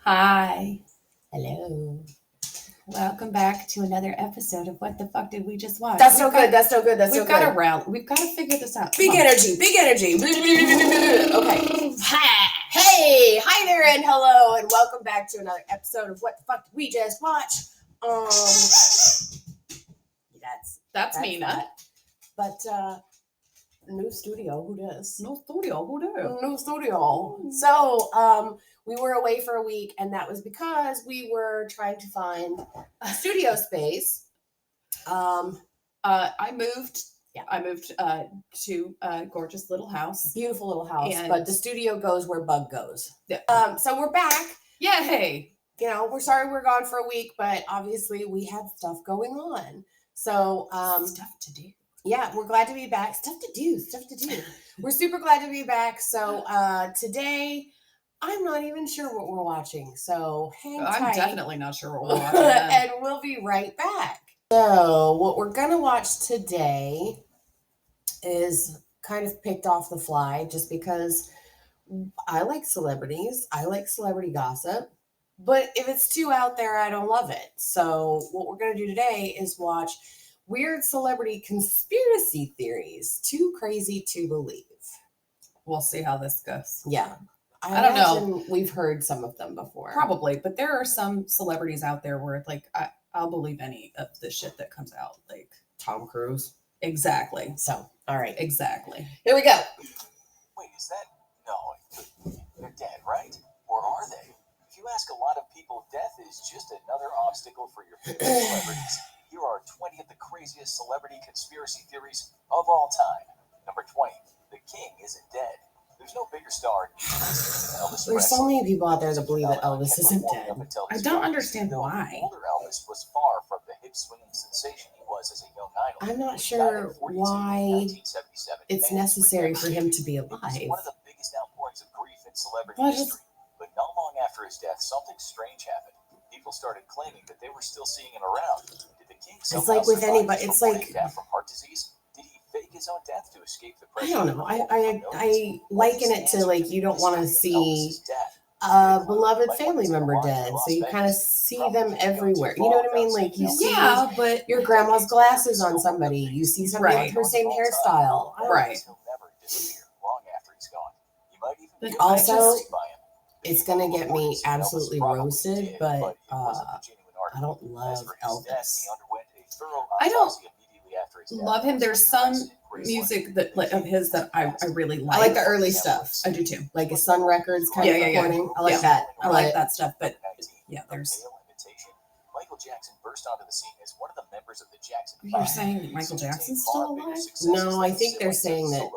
Hi. Hello. Welcome back to another episode of What the Fuck Did We Just Watch? That's so good. That's so good. That's so We've got good. to rally. We've got to figure this out. Big energy. Big energy. Okay. Hey. Hi there and hello and welcome back to another episode of What the Fuck Did We Just Watch? That's Nina. But new studio. Who does? No studio. Who do? New studio. So we were away for a week, and that was because we were trying to find a studio space. I moved. Yeah, I moved to a gorgeous little house. Beautiful little house, but the studio goes where Bug goes. Yeah. So we're back. Yay! You know, we're sorry we're gone for a week, but obviously we have stuff going on. So stuff to do. Yeah, we're glad to be back. Stuff to do. We're super glad to be back. So today, I'm not even sure what we're watching. So hang tight. I'm definitely not sure what we're watching. And we'll be right back. So what we're going to watch today is kind of picked off the fly just because I like celebrities. I like celebrity gossip. But if it's too out there, I don't love it. So what we're going to do today is watch weird celebrity conspiracy theories. Too crazy to believe. We'll see how this goes. Yeah. I don't know. We've heard some of them before. Probably. But there are some celebrities out there where I'll believe any of the shit that comes out. Like Tom Cruise. Exactly. So, all right. Exactly. Here we go. Wait, is that? No, they're dead, right? Or are they? If you ask a lot of people, death is just another obstacle for your favorite celebrities. Here are 20 of the craziest celebrity conspiracy theories of all time. Number 20, the king isn't dead. There's no bigger star in Elvis. There's so many people out there that believe that Elvis isn't dead. I don't understand why. Older Elvis was far from the hip-swinging sensation he was as a young idol. I'm not sure why it's necessary for him to be alive. One of the biggest outpourings of grief in celebrity history. But not long after his death, something strange happened. People started claiming that they were still seeing him around. Did the king it's like with anybody. It's like death from heart disease. Did he fake his own death to escape the pressure? I don't know. I liken it to like you don't want to see a beloved family member dead, so you kind of see them everywhere. You know what I mean? Like you see but your grandma's glasses on somebody. You see somebody with her same hairstyle. Right. He'll never disappear long after he's gone. You might even But also, it's gonna get me absolutely roasted, but I don't love Elvis. I don't love him. There's some music that of his that I really like. I like the early stuff. I do too. Like his Sun Records kind of recording. I like that. I like that stuff. But yeah, there's. Michael Jackson burst onto the scene as one of the members of the Jackson. You're saying that Michael Jackson's still alive? No, I think they're saying that.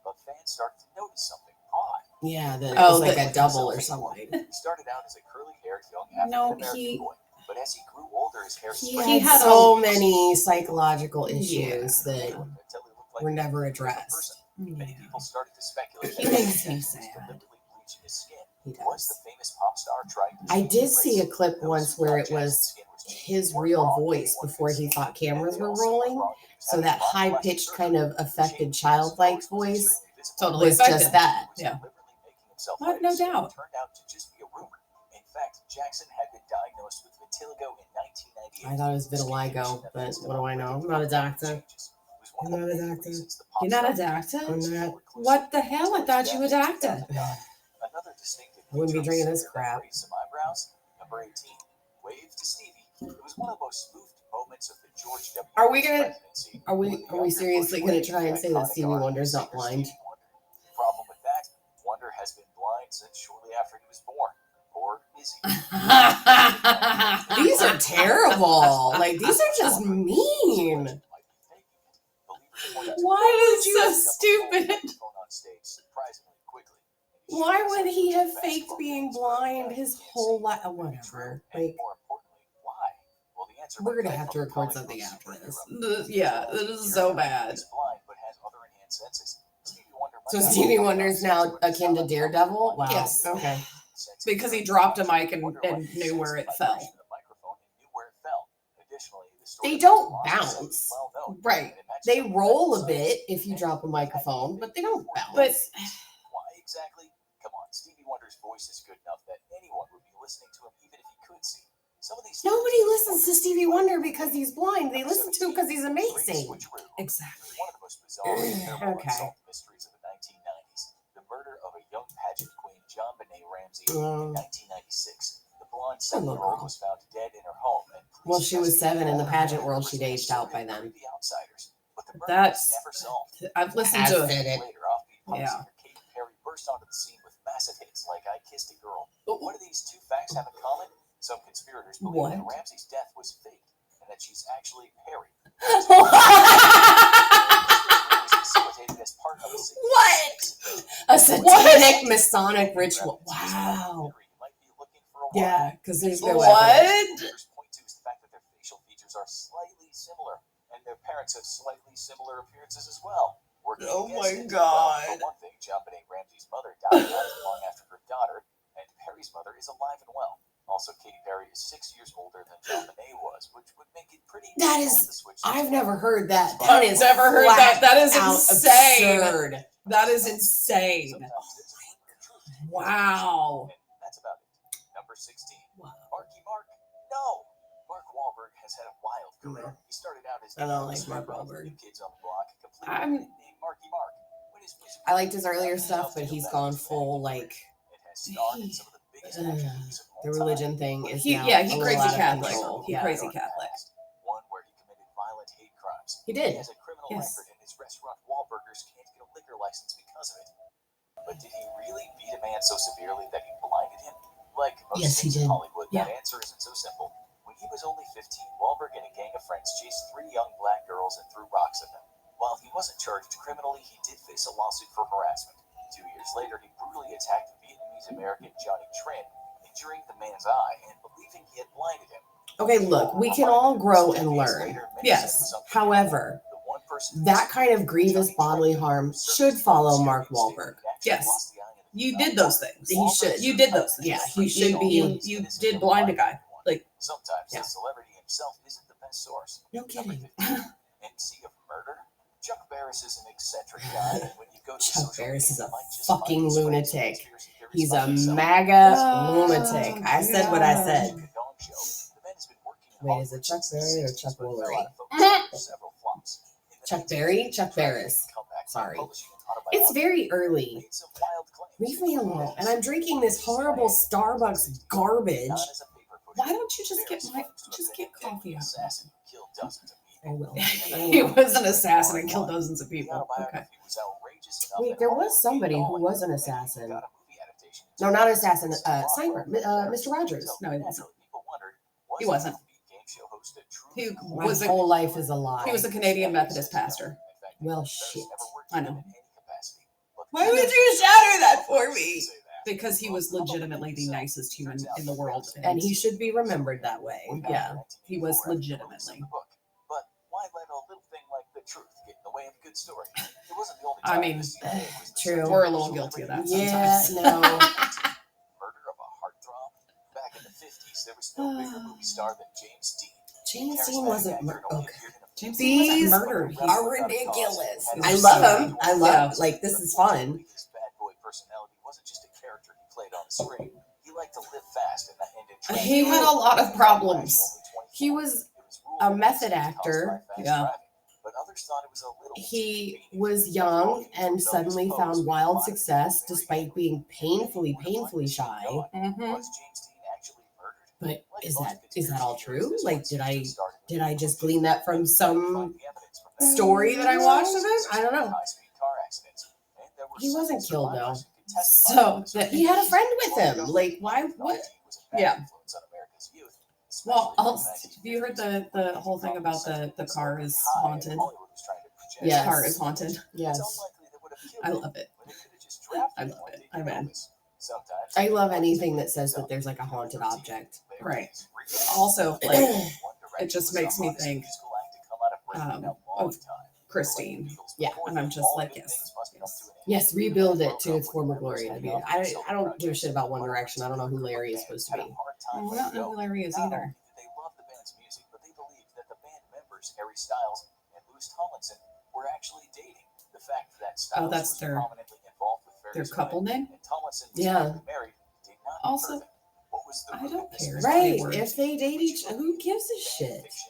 But fans started to notice something odd. Yeah, that it was like a double or something. He started out as a curly-haired young African-American boy, but as he grew older, his hair he had so many psychological issues that were never addressed. Many people started to speculate He makes me sad. His skin. He does. Was the famous pop star trying to I did see a clip once where it was his real voice before he thought cameras were rolling. So that high-pitched kind of affected childlike voice Totally was effective. just that. Yeah. No doubt. Turned out to just be a rumor. In fact, Jackson had been diagnosed with vitiligo in 1998. I thought it was vitiligo, but what do I know? I'm not a doctor. I'm not a doctor. You're not a doctor? I'm not. What the hell? I thought you were a doctor. Another distinctive I wouldn't be drinking this crap. Some eyebrows. Number 18. Wave to Stevie. It was one of the most spoofed moments of the George W. Are we gonna? presidency. Are we seriously gonna try and say that Stevie Wonder's not blind? Problem with that, Wonder has been blind since shortly after he was born. Or is he? These are terrible. Like these are just mean. Why is so stupid? Why would he have faked being blind his whole life? Whatever. Like, we're gonna have to record something after this. Yeah, this is so bad. So Stevie Wonder's now akin to Daredevil? Wow. Yes. Okay. Because he dropped a mic and knew where it fell. They don't bounce. Right. They roll a bit if you drop a microphone, but they don't bounce. But why exactly? Come on, Stevie Wonder's voice is good enough that anyone would be listening to him even if he could see. Some of these Nobody listens to Stevie Wonder because he's blind. They listen to him because he's amazing. Exactly. One of the most bizarre and terrible Okay. unsolved mysteries of the 1990s, the murder of a young pageant queen, JonBenet Ramsey, in 1996. The blonde 7-year-old was found dead in her home. And Well, she was 7 in the pageant world. She'd aged out by then. The outsiders, but the murder That's was never solved. I've listened to Said it. Later, offbeat pop Yeah. singer Katy Perry burst onto the scene with massive hits like "I Kissed a Girl." But what do these two facts have in common? Some conspirators believe that What? Ramsey's death was faked and that she's actually Perry. As part of What? A satanic Masonic ritual. Wow. Yeah, because there's no evidence. What? Point to is the fact that their facial features are slightly similar, and their parents have slightly similar appearances as well. Working Oh against my it, God. Well, for one thing, JonBenet Ramsey's mother died not too long after her daughter, and Perry's mother is alive and well. Also, Katy Perry is 6 years older than JonBenet was, which would make it pretty That difficult is- to switch. I've never heard that. That I've is never heard flat that. That is out insane. absurd. That is insane. Sometimes there's a little bit of truth to it. Wow. And that's about it. Number 16. Wow. Marky Mark? No. Mark Wahlberg has had a wild career. He started out as I don't like the Mark star of Wahlberg. New Kids on the Block, completely I'm- named Marky Mark. When his music I liked his earlier stuff, but he's gone full, like, It has starred in some of the biggest action movies of all the time. religion thing is He now yeah, a he little crazy out of Catholic. control. He Yeah. crazy Catholic. One where he committed violent hate crimes. He did. He has a criminal Yes. record, and his restaurant Wahlburgers can't get a liquor license because of it. But did he really beat a man so severely that he blinded him? Like most Yes, he things in did. Hollywood, Yeah. that answer isn't so simple. When he was only 15, Wahlberg and a gang of friends chased 3 young black girls and threw rocks at them. While he wasn't charged criminally, he did face a lawsuit for harassment. 2 years later, he brutally attacked Vietnamese-American Johnny Trin, injuring the man's eye and believing he had blinded him. Okay, look, we can all grow and learn. Yes. However, that kind of grievous bodily harm should follow Mark Wahlberg. Yes. You did those things. He should. You did those things. Yeah, he should be. You did blind a guy. Like, sometimes yeah. the celebrity himself isn't the best source. No kidding. MC of murder. Chuck Barris is an eccentric guy. And when you go to Chuck social Barris media, is a you might just fucking find these lunatic. conspiracy theories He's about a himself. MAGA lunatic. I said what I Chuck said. Dong Show. The man has been working in Wait, is Hollywood it Chuck since the Berry or 60s, Chuck but a Woolery? lot of folks have several flops. In the Chuck 1980s, Berry? he Chuck tried to Barris. make a comeback by Sorry. publishing an It's autobiography. very He early. made some wild claims. Leave me alone. And I'm drinking this horrible Starbucks garbage. Not as a paper pusher. why don't you just get Barris my claims to have just been get a deadly coffee out? assassin who killed dozens of I will. He was an assassin and killed dozens of The people. Okay. autobiography was outrageous enough Wait, that there Hollywood was somebody gave it who all. was an And assassin. got a movie adaptation. No, not assassin. Sniper. Mr. Rogers. So No, he wasn't. naturally, people wondered, He was wasn't. the game show host a true He My was a whole life is a lie. he was a Canadian Methodist pastor. In fact, Well, Barris shit. never worked I know. in any capacity. But Why would you shatter that for me? Because he was legitimately the nicest human in the world. And he should be remembered that way. Yeah. He was legitimately. But why let a little thing like the truth get in the way of a good story? It wasn't the only I time mean, this CIA was the true. subject We're a of little guilty of that Yeah, sometimes. no. Murder of a heartthrob. Back in the 50s, there was no bigger movie star than James Dean. James Dean wasn't. Okay. James These Dean wasn't murdered. He- are ridiculous. Had I a love secret him. I love, Yeah. like, this is fun. His bad boy personality wasn't just a character he played on the screen. He liked to live fast and in traffic. He had a lot of problems. He was a method actor. Yeah. But others thought it was a little He was young and suddenly found wild success despite being painfully shy. Mhm. Was James Dean actually murdered? But is that all true? Like, did I just glean that from some story that I watched of it? I don't know. He wasn't killed though. So that He had a friend with him. Like, why? What? Yeah. Well, have you heard the whole thing about the car is haunted? Yes. The car is haunted. Yes. I love it. I love it. I'm in. I love anything that says that there's like a haunted object. Right. Also, like, it just makes me think of Christine. Yeah. And I'm just like, yes. Yes, rebuild it to its former glory. I mean, I don't give a shit about One Direction. I don't know who Larry is supposed to be. I don't know who Larry is either. They loved the band's music, but they believed that the band members, Harry Styles and Louis Tomlinson, were actually dating. The fact that Styles that's was their- prominently involved with Their couple name? And Tomlinson was Yeah. happily married, did not Also, occur. What was the I don't root of this care. mystery? Right. Word. If they date each other, who gives a shit? It's-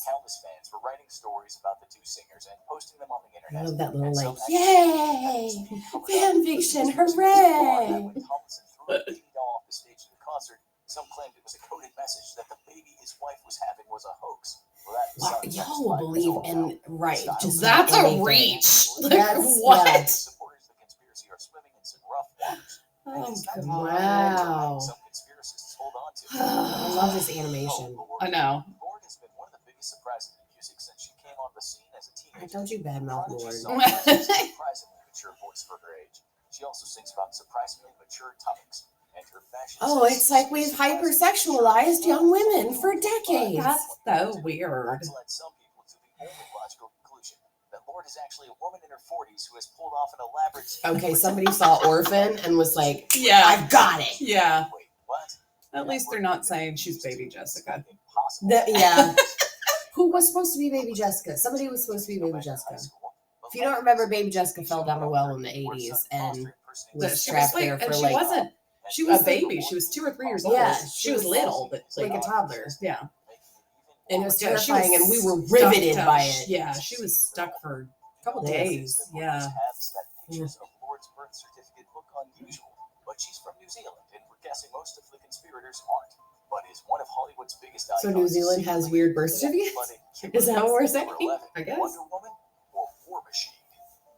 Countless fans were writing stories about the two singers and posting them on the I internet. love that little And like, some yay! Fan fiction, hooray! When Tomlinson threw a baby doll off the stage of the concert, some claimed it was a coded message that the baby his wife was having was a hoax. Well, that Wow, sounds y'all will believe in right. Just That's about a anything. reach. Like, That's- what? yeah. Supporters of the conspiracy are swimming in some rough waters. And Oh, it's not God. Wow. some conspiracists hold on to. I love this animation. I know. Lorde has been one of the biggest surprises in music since she came on the scene as a teenager. Don't you badmouth Lord. Surprisingly mature voice for her age. She also sings about surprisingly mature topics. And her fashion Oh, it's like we've hypersexualized young women for decades. That's so weird. That's led some people to the only logical conclusion that Lorde is actually a woman in her 40s who has pulled off an elaborate. Okay, somebody saw Orphan and was like, Yeah. I've got it. Yeah. Wait, what? At least they're not saying she's baby Jessica. Impossible. Yeah. Who was supposed to be Baby Jessica? Somebody was supposed to be Baby Jessica. If you don't remember, Baby Jessica fell down a well in the 80s and was trapped there for and she like wasn't. She was a baby. She was 2 or 3 years old. Yeah, she was little, but like a toddler. yeah. And it was Yeah, she terrifying, was and we were stuck riveted to- by it. Yeah, she was stuck for A couple days. days. Yeah. That pictures of Lorde's birth certificate look unusual, but she's from New Zealand, and we're guessing most of the conspirators aren't. But is one of Hollywood's biggest icons. So New Zealand has weird birth certificates? Is that what we're saying? I guess. Wonder Woman or War Machine?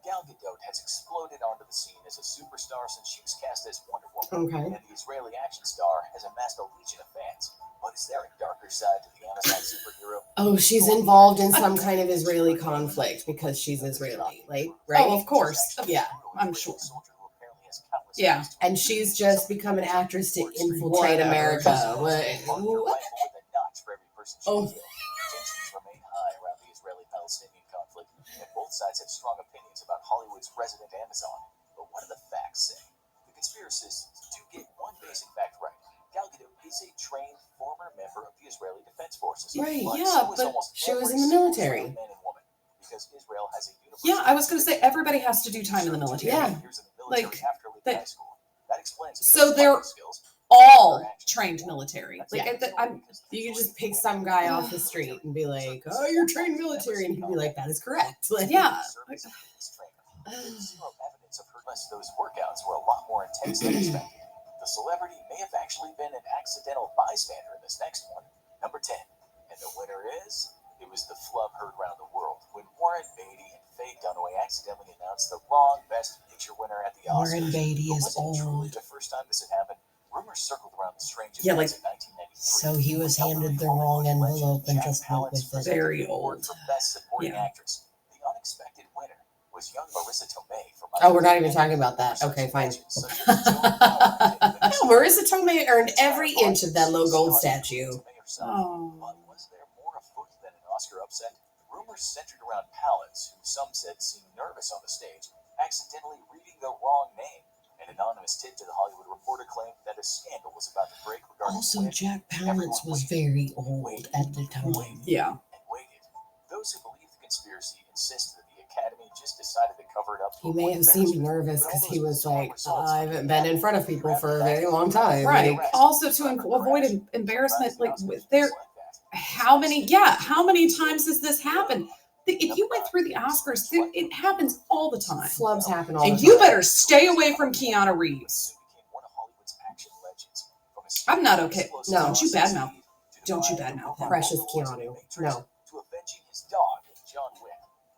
Gal Gadot has exploded onto the scene as a superstar since she was cast as Wonder Woman. Okay. And the Israeli action star has amassed a legion of fans. But is there a darker side to the Amazon superhero? Oh, she's involved in some kind of Israeli conflict because she's Israeli, like, right? Oh, of course. Yeah, I'm sure. Yeah. And she's just become an actress to infiltrate Whatever. America. What? Oh. Tensions remain high around the Israeli-Palestinian conflict, and both sides have strong opinions about Hollywood's resident Amazon. But what do the facts say? The conspiracists do get one basic fact right. Gal Gadot is a trained former member of the Israeli Defense Forces. Right, But yeah, so is but almost she was every in the single military. Israeli man and woman, because Israel has a university. Yeah, I was going to say everybody has to do time in the military. Yeah. Years in the military Like, after leaving they- high school. That explains So Gadot's they're fighting skills. All trained military. Like, Yeah. You can just pick some guy off the street and be like, "Oh, you're trained military," and he'd be like, "That is correct." Like, yeah. There's zero evidence of her unless those workouts were a lot more intense than expected. The celebrity may have actually been an accidental bystander in this next one. Number 10. And the winner is... It was the flub heard around the world when Warren Beatty and Faye Dunaway accidentally announced the wrong Best Picture winner at the Oscars. Warren Beatty But is was it truly old, the first time this had happened? Rumors circled around the strange Yeah, events in 1993. so he was handed the wrong envelope and just went with it. Very old. For Best Supporting Yeah. Actress. The unexpected winner was young Marissa Tomei for Oh, we're not even talking about that. Okay, fine. Marissa Tomei earned every inch of that low gold statue. Oh. But was there more afoot than an Oscar upset? Rumors centered around palates, who some said seemed nervous on the stage, accidentally reading the wrong name. An anonymous tip to the Hollywood Reporter claimed that a scandal was about to break regarding Also, Flynn. Jack Palance was very old at the time. Yeah. And waited. Those who believe the conspiracy insist that the Academy just decided to cover it up. He may have seemed nervous because he was like, I haven't been in front of people for a very long time. Right. Like, Also, to avoid embarrassment, like with their how many times has this happened? If you went through the Oscars, it happens all the time. flubs happen all the And time. you better stay away from Keanu Reeves. I'm not okay. No. Don't you badmouth. Don't you badmouth him. Precious Keanu. No. To avenging his dog, John Wick.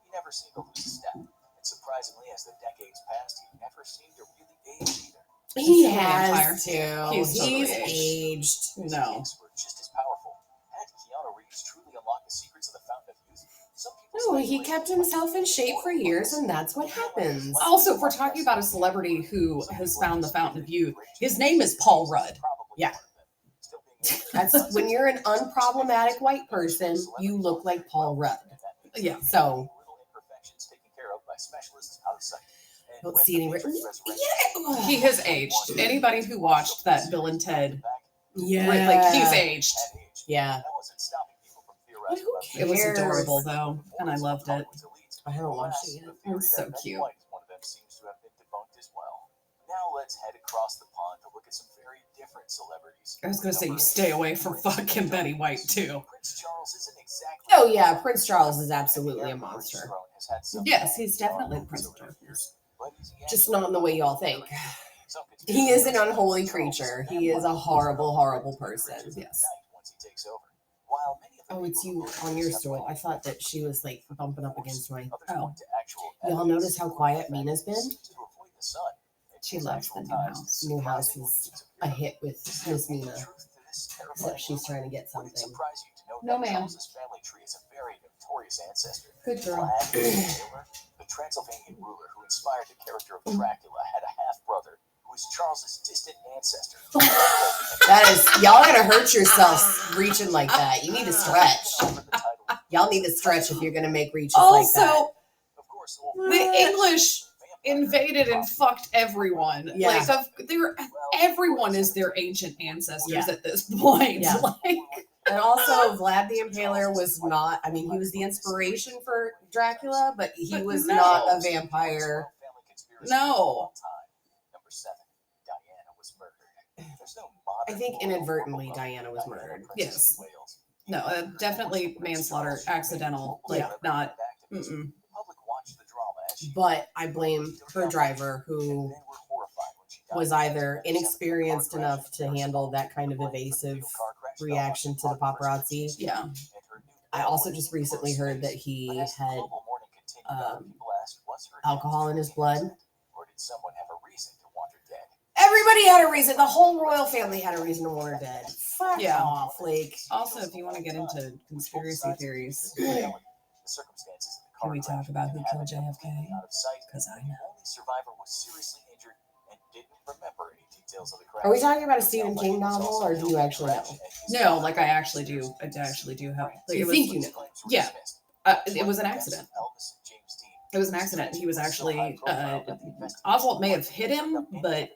He never seemed to lose a step. And surprisingly, as the decades passed, he never seemed to really age either. He He's a vampire. has to. He's totally aged. His No. kicks were just as powerful. Had Keanu Reeves truly unlocked the secrets of the Fountain of Youth? Some people No, he speculate kept he himself in might be shape for more years, than and that's what happens. Also, if we're talking about a celebrity who has found the Fountain of Youth, his name is Paul Rudd. Yeah. That's when you're an unproblematic white person, you look like Paul Rudd. Yeah. So, Don't don't see any. Yeah. He has aged. Anybody who watched that Bill and Ted, Yeah. like he's aged. Yeah. But who cares? It was adorable though, and I loved it. I haven't watched it yet. It was so cute. One of them seems to have been debunked as well. now let's head across the pond to look at some very different celebrities. I was gonna say you stay away from fucking Betty White too. Prince Charles isn't exactly. Oh yeah, Prince Charles is absolutely a monster. Yes, he's definitely the Prince of Darkness. Just not in the way y'all think. He is an unholy creature. He is a horrible, horrible person. Yes. Oh, it's you on your story. I thought that she was like bumping up against my. Oh. Y'all notice how quiet Mina's been? She loves the new house. New house is a hit with Miss Mina. Except she's trying to get something. No, ma'am. Good girl. The Transylvanian ruler who inspired the character of Dracula had a half-brother who was Charles's distant ancestor. That is, y'all gotta hurt yourselves reaching like that. You need to stretch. Y'all need to stretch if you're gonna make reaches like that. Also, the English invaded and fucked everyone. Yeah. Like, everyone is their ancient ancestors Yeah. at this point. Yeah. Like, And also, Vlad the Impaler was not, I mean, he was the inspiration for Dracula, but he But was no. not a vampire. No. Number 7, Diana was murdered. There's no I think inadvertently Diana was murdered. Yes. No, definitely manslaughter, accidental, like Yeah. not. The Mm-mm. public watched the drama as she But I blame her driver, who was either inexperienced enough to handle that kind of evasive reaction to the paparazzi. Yeah. I also just recently heard that he had alcohol in his blood. Or did someone have a reason to want her dead? Everybody had a reason. The whole royal family had a reason to want her dead. Fuck Yeah. off, like. Also, if you want to get into conspiracy theories, The circumstances of the can we car talk about who happened killed JFK? completely out of sight. Because I The know. only survivor was seriously injured and didn't remember any details of the crash. Are we talking about a Stephen King novel, or do you actually know? No, like I actually do. I actually do have. Like, You it was, think you know? Yeah. It was an accident. It was an accident. He was actually Oswald may have hit him, but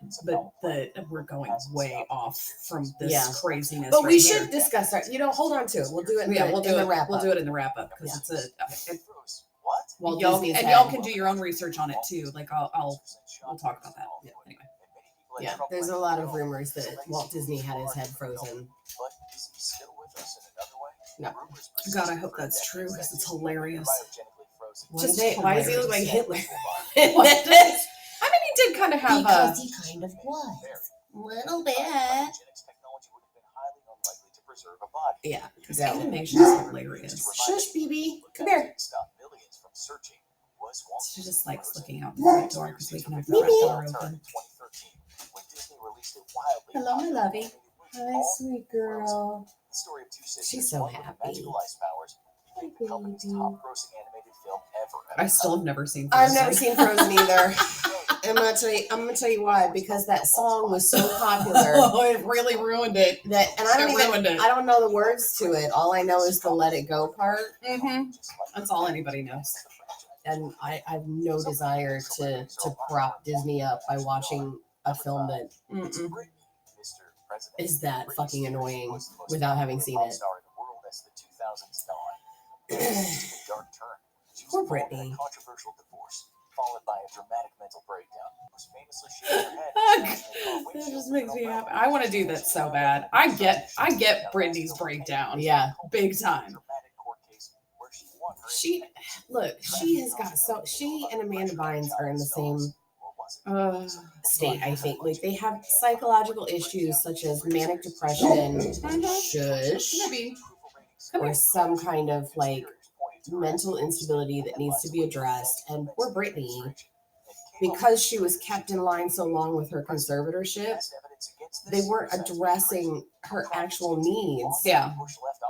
we're going way off from this Yeah. craziness. But we right should here. discuss that. We'll hold on to it. We'll do it in Yeah, the, we'll do in the it. wrap We'll up. do it in the wrap up because it's What? Walt y'all Disney's and dead. y'all can do your own research on it too. Like we'll talk about that. Yeah. Anyway. Yeah, there's a lot of rumors that Walt Disney had his head frozen. But is he still with us in another way? No. Rumors persist God, I hope that's true because it's hilarious. cryogenically frozen. Why does he look like Hitler? I mean, he did kind of have Because he kind of was. Little bit. Cryogenics technology would have been highly unlikely to preserve a body. Yeah. because So. animation is hilarious. Shush, BB. Come here. Stop millions from searching was Walt She Disney just likes frozen. looking out the front door because we can have the front Mimi. door In open. 2013, when Disney released a wildly Hello, my popular lovey. animated movie called sweet girl. The story of two sisters, She's so one with happy. magical ice powers, became the company's Baby. top-grossing animated film ever. I still have never seen. I've Frozen. never seen Frozen either. I'm gonna tell you why. Because that song was so popular Oh, it really ruined it. that, and I It ruined it. don't know the words to it. All I know is the "Let It Go" part, Mm-hmm. That's all anybody knows. and I have no desire to prop Disney up by watching a film that Mm-mm. is that fucking annoying without having seen it. Poor Britney. Controversial divorce, followed by a dramatic mental breakdown. Most famously shaking her head. That just makes me happy. I want to do that so bad. I get Britney's breakdown. Yeah, Big time. she has got so. She and Amanda Bynes are in the same state. I think like they have psychological issues such as manic depression, shush, Maybe. or some kind of like mental instability that needs to be addressed. And poor Britney, because she was kept in line so long with her conservatorship, they weren't addressing her actual needs Yeah.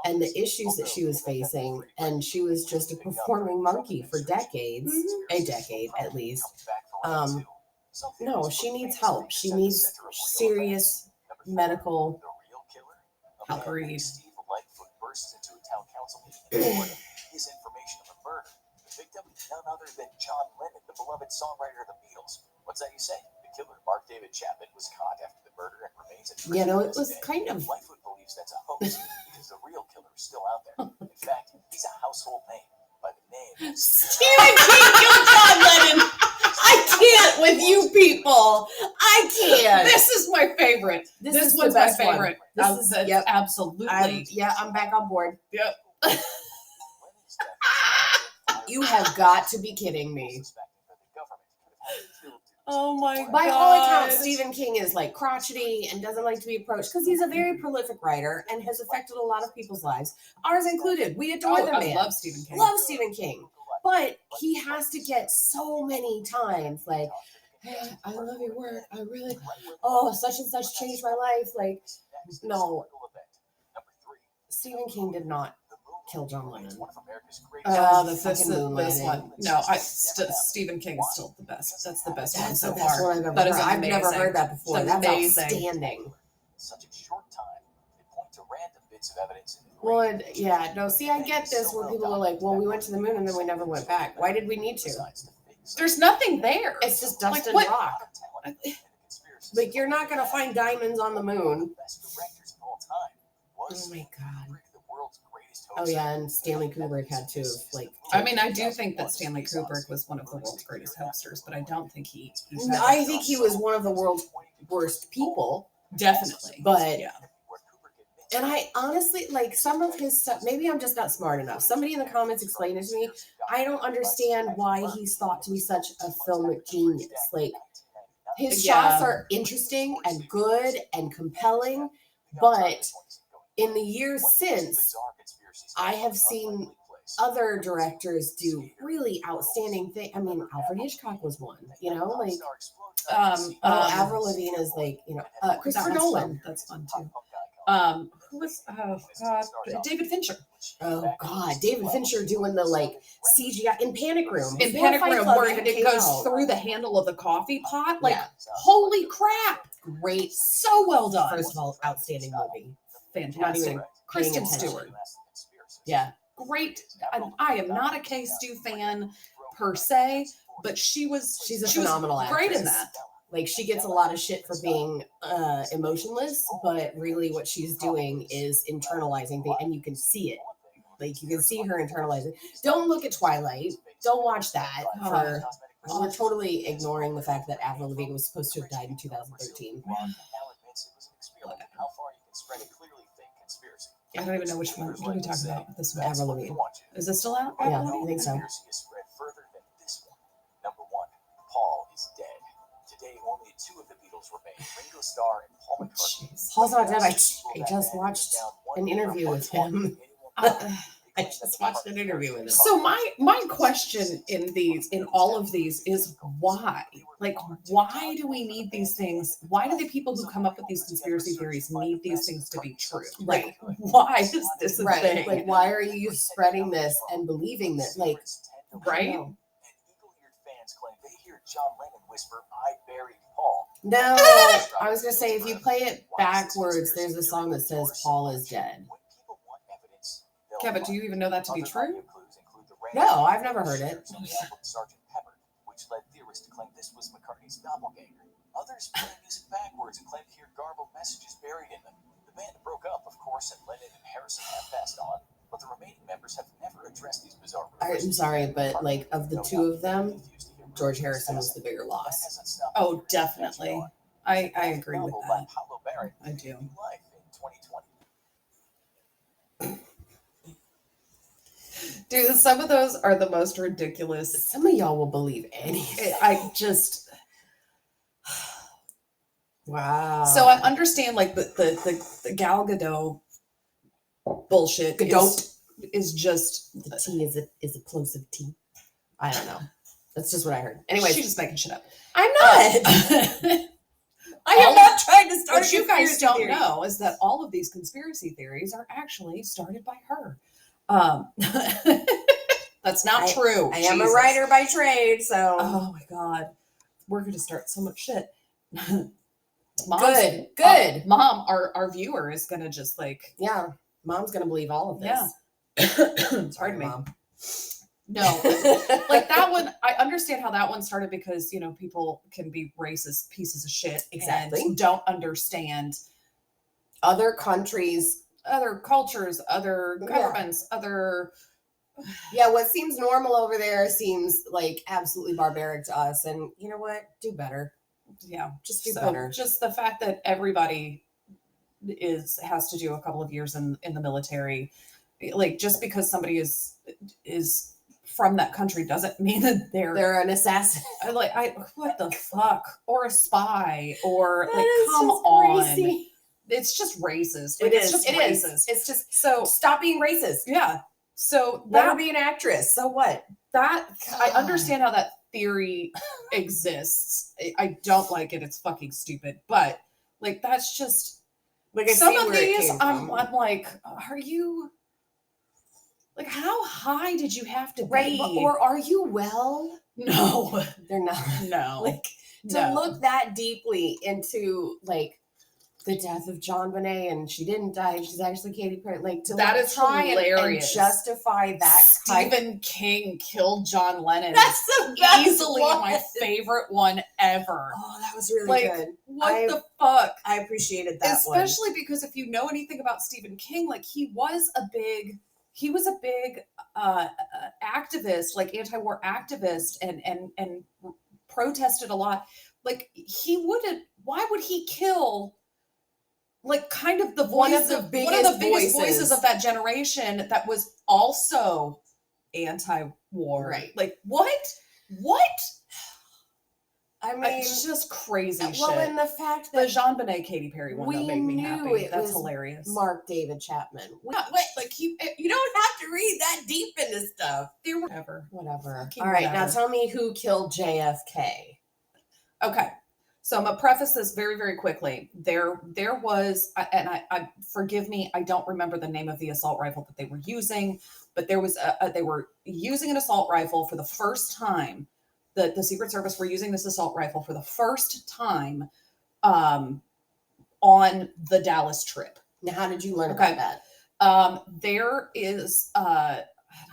and the issues that she was facing. And she was just a performing monkey for decades, a decade at least. No, she needs help. She needs serious medical help. Agreed. Steve Lightfoot bursts into a town council meeting in Florida. His information of a murder. The victim, none other than John Lennon, the beloved songwriter of the Beatles. What's that you say? The killer, Mark David Chapman, was caught after the murder and remains in prison. You know, to it this was day. kind of. Lightfoot believes that's a hoax because the real killer is still out there. In fact, he's a household name by the name Stephen King killed John Lennon. I can't with you people. I I can't. This is my favorite. This is one's the my best one. favorite. This is That's absolutely. I'm back on board. Yep. You have got to be kidding me. Oh my god. By all accounts, Stephen King is like crotchety and doesn't like to be approached because he's a very prolific writer and has affected a lot of people's lives, ours included. We adore the man. I love Stephen King. Love Stephen King. But he has to get so many times like, hey, I love your work. I really, such and such changed my life. Like, no. Stephen King did not kill John Lennon. This one. No, Stephen King is still the best. That's the best one so far. I've never heard that before. That's outstanding. Such a short time, they point to random bits of evidence. Well, yeah, no, see, I get this where people are like, well, we went to the moon and then we never went back. Why did we need to? There's nothing there. It's just dust and rock. Like, you're not going to find diamonds on the moon. Oh my god. Oh yeah, and Stanley Kubrick had to like. I mean, I do think that Stanley Kubrick was one of the world's greatest hosters, but I don't think he. I think he was one of the world's worst people. Definitely, but yeah. And I honestly like some of his stuff. Maybe I'm just not smart enough. Somebody in the comments explain it to me. I don't understand why he's thought to be such a filmic genius. Like his shots are interesting and good and compelling, but in the years since, I have seen other directors do really outstanding things. I mean, Alfred Hitchcock was one, you know, like Avril Lavigne is like, you know, Christopher Nolan. That's fun too. Who was David Fincher? Oh God, David Fincher doing the like CGI in Panic Room. In Panic Room, where it goes through the handle of the coffee pot. Like, holy crap! Great, so well done. First of all, outstanding movie. Fantastic. Kristen Stewart. Yeah. Great. I am not a Kay Stu fan per se, but she's a phenomenal actress. Great in that. Like she gets a lot of shit for being emotionless, but really what she's doing is internalizing things, and you can see it. Like you can see her internalizing. Don't look at Twilight. Don't watch that. We're totally ignoring the fact that Avril Lavigne was supposed to have died in 2013. I don't even know which one. What are we talking about? This one. Avril Lavigne. Is this still out? Yeah, I think so. Number one, Paul is dead. Today, only two of the Beatles remain: Ringo Starr and Paul McCartney. Paul's not dead. I just watched an interview with him. I just watched an interview with him. So my question in all of these is why? Like, why do we need these things? Why do the people who come up with these conspiracy theories need these things to be true? Like, why is this a thing? Like, why are you spreading this and believing this? Like, right? And eagle-eared fans claim they hear John Lennon whisper, "I buried Paul." No, I was gonna say if you play it backwards, there's a song that says Paul is dead. Yeah, but do you even know that to be true? No, I've never heard it. Sergeant Pepper, which led theorists to claim this was McCartney's doppelganger. Others play music backwards and claim to hear garbled messages buried in them. The band broke up, of course, and Lennon and Harrison have passed on, but the remaining members have never addressed these bizarre rumors. I'm sorry, but like of the two of them, George Harrison was the bigger loss. Oh, definitely. I agree with that. I do. Dude, some of those are the most ridiculous. Some of y'all will believe anything. I just wow. So I understand like the Gal Gadot bullshit is just the T is a plosive T. I don't know. That's just what I heard. Anyway, she's just making shit up. I'm not. I am not trying to start. What you guys don't know is that all of these conspiracy theories are actually started by her. That's not true. I am a writer by trade, so. Oh my god, we're going to start so much shit. Good. Mom, our viewer is going to just like. Yeah, Mom's going to believe all of this. Yeah. Pardon me. Mom. No, like that one. I understand how that one started because people can be racist pieces of shit. Exactly. And don't understand other countries, other cultures, other governments, other. Yeah, what seems normal over there seems like absolutely barbaric to us. And you know what? Do better. Yeah. Just do So better. just the fact that everybody has to do a couple of years in the military, like just because somebody is from that country doesn't mean that They're an assassin. what the fuck, or a spy, or That like is come just on. crazy. It's just racist. It is. Just It is. racist. It's just So stop being racist. yeah. So Let her that be an actress. So what? I God. understand how that theory exists. I don't like it. It's fucking stupid. But like that's just Like I some see of where it these. came I'm from. like, are you like how high did you have to Right, be? or are you well? No, They're not. no, Like to look that deeply into like the death of John Bonet and she didn't die. She's actually Katy Perry. Like to That like, is try hilarious. and justify that. Stephen King killed John Lennon. That's the best easily one. my favorite one ever. Oh, that was really Like, good. what the fuck? I appreciated that one. Especially because if you know anything about Stephen King, like he was a big activist, like anti-war activist, and protested a lot. Like he wouldn't. Why would he kill? Like kind of the voice one of the biggest voices of that generation that was also anti-war. Right. Like what? I mean, It's just crazy shit. well, and the fact The that Jean Bonnet Katy Perry one that made me knew happy. it That's was hilarious. Mark David Chapman. Yeah, Like you don't have to read that deep into stuff. Whatever. All right, now tell me who killed JFK. Okay. So I'm gonna preface this very, very quickly. There was, and I forgive me, I don't remember the name of the assault rifle that they were using, but there was they were using an assault rifle for the first time. The Secret Service were using this assault rifle for the first time on the Dallas trip. Now, how did you learn about that? There is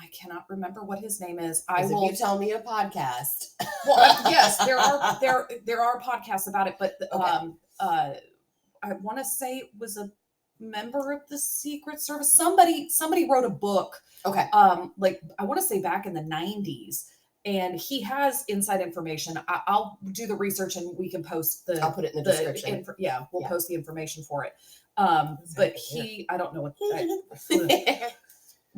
I cannot remember what his name is. If you tell me a podcast. Well, yes, there are podcasts about it, but Okay. I want to say it was a member of the Secret Service. Somebody wrote a book. Okay. Like I want to say back in the 90s, and he has inside information. I'll do the research and we can post the. I'll put it in the description. We'll post the information for it. But I don't know what.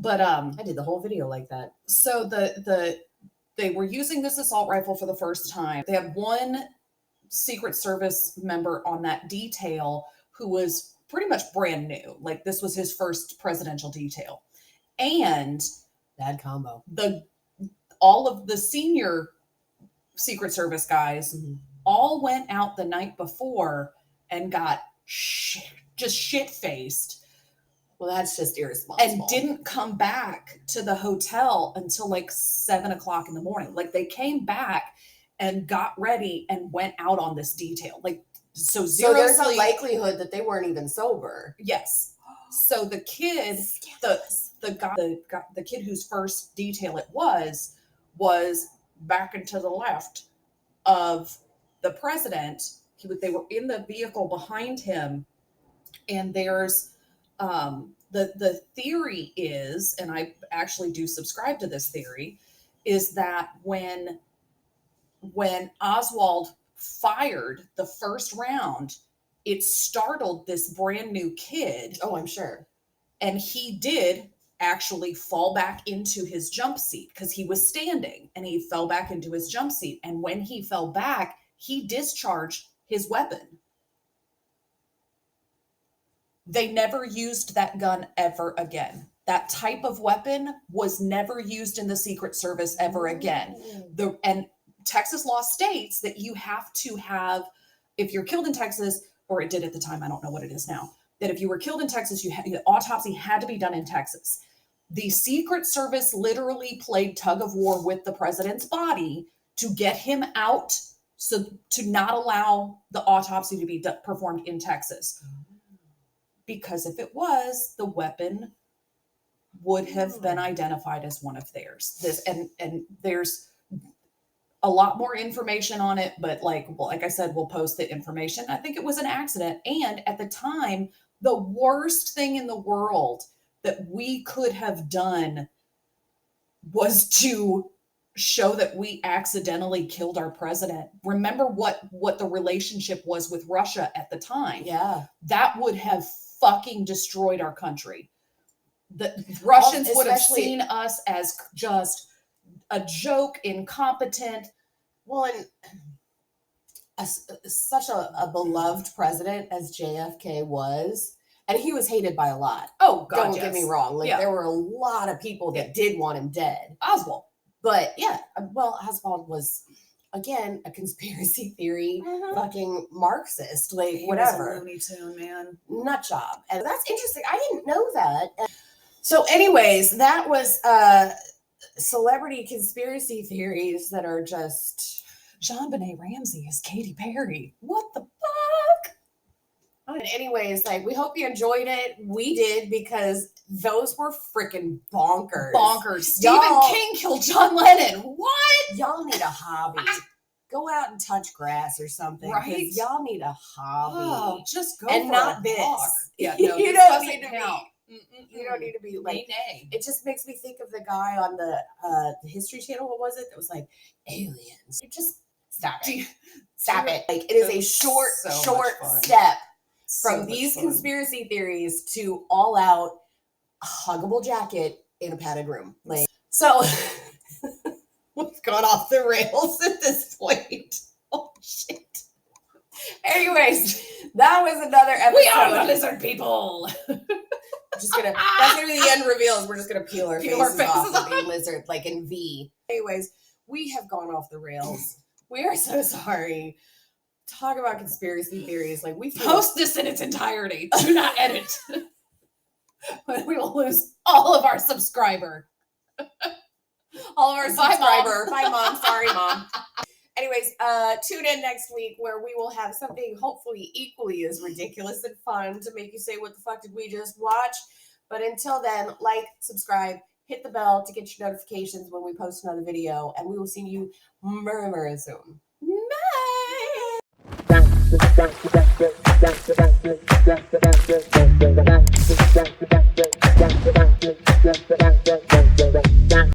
But I did the whole video like that. So they were using this assault rifle for the first time. They had one Secret Service member on that detail who was pretty much brand new. Like this was his first presidential detail. And bad combo. All of the senior Secret Service guys all went out the night before and got just shit-faced. Well, that's just irresponsible. And didn't come back to the hotel until like 7:00 in the morning. Like they came back and got ready and went out on this detail. Like so there's a likelihood that they weren't even sober. Yes. So the kid, the kid whose first detail it was back and to the left of the president. They were in the vehicle behind him, and there's the theory is, and I actually do subscribe to this theory, is that when Oswald fired the first round, it startled this brand new kid. Oh, I'm sure. And he did actually fall back into his jump seat because he was standing, and he fell back into his jump seat. And when he fell back, he discharged his weapon. They never used that gun ever again. That type of weapon was never used in the Secret Service ever again. And Texas law states that you have to have, if you're killed in Texas, or it did at the time, I don't know what it is now, that if you were killed in Texas, the autopsy had to be done in Texas. The Secret Service literally played tug of war with the president's body to get him out, so to not allow the autopsy to be performed in Texas. Because if it was, the weapon would have been identified as one of theirs. And there's a lot more information on it, but like I said, we'll post the information. I think it was an accident. And at the time, the worst thing in the world that we could have done was to show that we accidentally killed our president. Remember what the relationship was with Russia at the time. Yeah. That would have fucking destroyed our country. The Russians would have Especially- seen us as just a joke, incompetent. Well, and such a beloved president as JFK was, and he was hated by a lot. Oh God, Don't get me wrong. Like Yeah. there were a lot of people that did want him dead. Oswald. But yeah, well, Oswald was again a conspiracy theory, fucking Marxist, like He whatever. was a Looney Tune, man. Nut job. And that's interesting. I didn't know that. So, anyways, that was celebrity conspiracy theories that are just. Jean Benet Ramsey is Katy Perry. What the fuck? And anyways, like we hope you enjoyed it. We did because those were freaking bonkers. Bonkers. Stephen Y'all- King killed John Lennon. What? Y'all need a hobby. Go out and touch grass or something. 'Cause Right? Y'all need a hobby. Oh, just go And for not a this. walk. Yeah, You no, this don't doesn't need to be- count. You don't need to be like. Nay. It just makes me think of the guy on the History Channel. What was it? That was like aliens. It just stop it. Stop it. Like it is a short, So much short fun. step So from much these fun. conspiracy theories to all out huggable jacket in a padded room. Like so we've gone off the rails at this point. Oh shit. Anyways, that was another episode. We are the lizard people. Just gonna that's gonna be the end reveals. We're just gonna peel our Peel our faces off faces and be lizard like in V. Anyways, we have gone off the rails. We are so sorry. Talk about conspiracy theories. Like we feel Post this in its entirety. Do not edit. We will lose all of our subscriber. all of our Bye, Mom. subscriber. Bye, mom. Sorry, mom. Anyways, tune in next week where we will have something hopefully equally as ridiculous and fun to make you say, what the fuck did we just watch? But until then, like, subscribe, hit the bell to get your notifications when we post another video, and we will see you very, very soon. Bye!